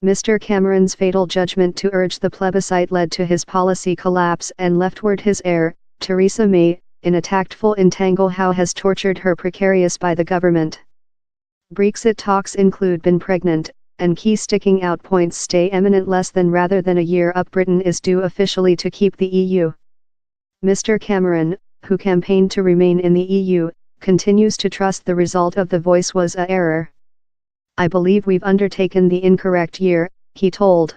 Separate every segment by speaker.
Speaker 1: Mr. Cameron's fatal judgment to urge the plebiscite led to his policy collapse and leftward his heir, Theresa May, in a tactful entangle how has tortured her precarious by the government. Brexit talks include been pregnant, and key sticking out points stay eminent less than rather than a year up Britain is due officially to keep the EU. Mr. Cameron, who campaigned to remain in the EU, continues to trust the result of the voice was a error. I believe we've undertaken the incorrect year, he told.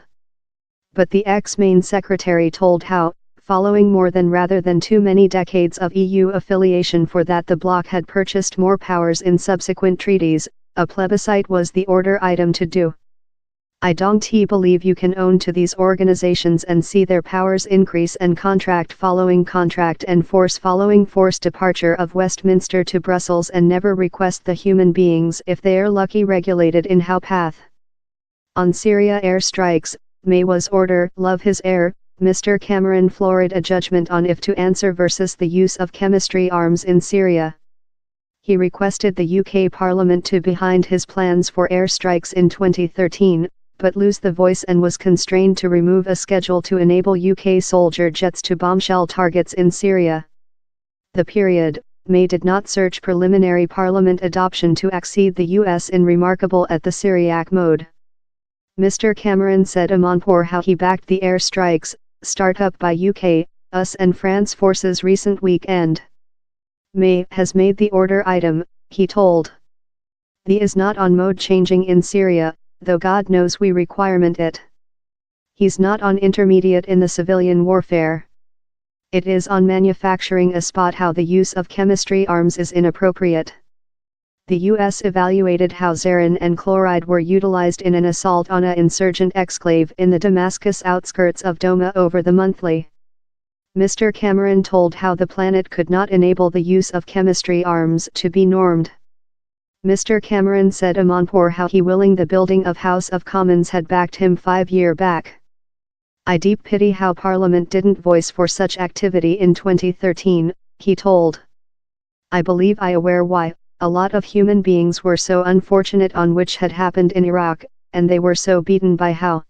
Speaker 1: But the ex-Main Secretary told how, following more than rather than too many decades of EU affiliation for that the bloc had purchased more powers in subsequent treaties, a plebiscite was the order item to do. I don't believe you can own to these organizations and see their powers increase and contract following contract and force following force departure of Westminster to Brussels and never request the human beings if they are lucky regulated in how path. On Syria air strikes, May was order love his air, Mr. Cameron florid a judgment on if to answer versus the use of chemistry arms in Syria. He requested the UK Parliament to behind his plans for air strikes in 2013, but lose the voice and was constrained to remove a schedule to enable UK soldier jets to bombshell targets in Syria. The period, May did not search preliminary parliament adoption to exceed the US in remarkable at the Syriac mode. Mr. Cameron said Amanpour how he backed the air strikes, start up by UK, US and France forces recent weekend. May has made the order item, he told. The is not on mode changing in Syria, though God knows we requirement it. He's not on intermediate in the civilian warfare. It is on manufacturing a spot how the use of chemistry arms is inappropriate. The US evaluated how sarin and chloride were utilized in an assault on an insurgent exclave in the Damascus outskirts of Douma over the monthly. Mr. Cameron told how the planet could not enable the use of chemistry arms to be normed. Mr. Cameron said Amanpour how he willing the building of House of Commons had backed him 5 years back. I deep pity how Parliament didn't voice for such activity in 2013, he told. I believe I aware why, a lot of human beings were so unfortunate on which had happened in Iraq, and they were so beaten by how.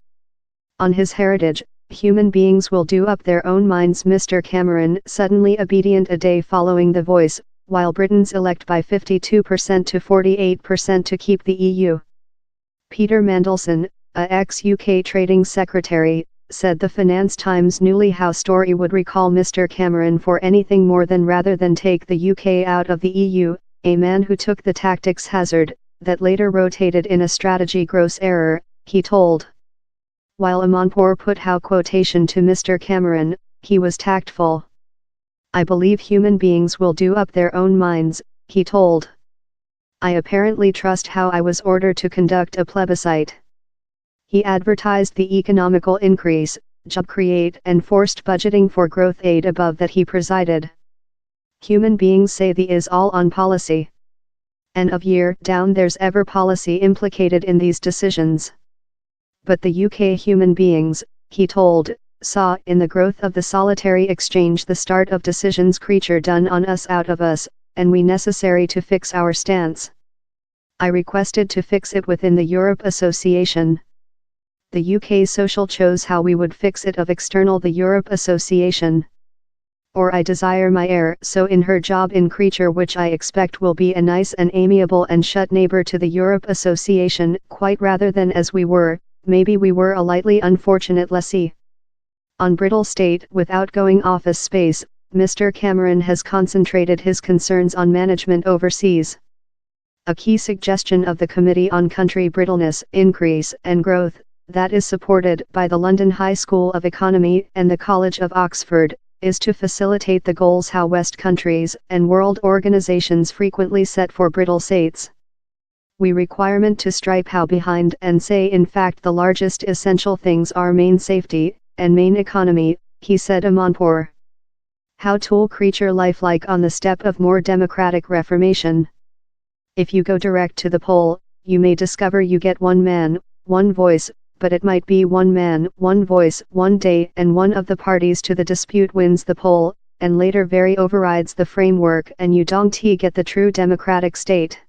Speaker 1: On his heritage, human beings will do up their own minds. Mr. Cameron suddenly obedient a day following the voice, while Britain's elect by 52% to 48% to keep the EU. Peter Mandelson, a ex-UK trading secretary, said the Finance Times newly how story would recall Mr. Cameron for anything more than rather than take the UK out of the EU, a man who took the tactics hazard, that later rotated in a strategy gross error, he told. While Amanpour put how quotation to Mr. Cameron, he was tactful. I believe human beings will do up their own minds, he told. I apparently trust how I was ordered to conduct a plebiscite. He advertised the economical increase, job create and forced budgeting for growth aid above that he presided. Human beings say the is all on policy. And of year down there's ever policy implicated in these decisions. But the UK human beings, he told, saw in the growth of the solitary exchange the start of decisions creature done on us out of us, and we necessary to fix our stance. I requested to fix it within the Europe Association. The UK social chose how we would fix it of external the Europe Association. Or I desire my heir so in her job in creature which I expect will be a nice and amiable and shut neighbor to the Europe Association quite rather than as we were, maybe we were a lightly unfortunate lessee. On brittle state without going office space, Mr. Cameron has concentrated his concerns on management overseas. A key suggestion of the Committee on Country Brittleness, Increase and Growth, that is supported by the London High School of Economy and the College of Oxford, is to facilitate the goals how West countries and world organizations frequently set for brittle states. We requirement to stripe how behind and say in fact the largest essential things are main safety, and main economy, he said Amanpour. How tool creature lifelike on the step of more democratic reformation. If you go direct to the poll, you may discover you get one man, one voice, but it might be one man, one voice, one day and one of the parties to the dispute wins the poll, and later very overrides the framework and you don't get the true democratic state.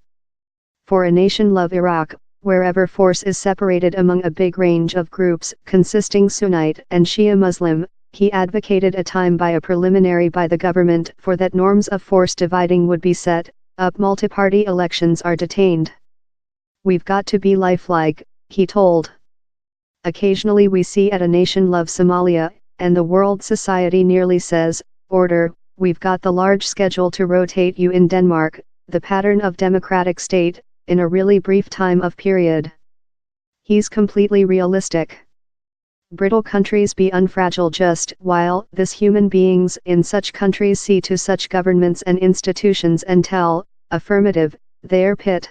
Speaker 1: For a nation love Iraq, Wherever force is separated among a big range of groups consisting Sunnite and Shia Muslim, he advocated a time by a preliminary by the government for that norms of force dividing would be set up. Multi-party elections are detained. We've got to be lifelike, he told. Occasionally we see at a nation love Somalia, and the world society nearly says, order, we've got the large schedule to rotate you in Denmark, the pattern of democratic state, in a really brief time of period. He's completely realistic. Brittle countries be unfragile just while this human beings in such countries see to such governments and institutions and tell, affirmative, their pit.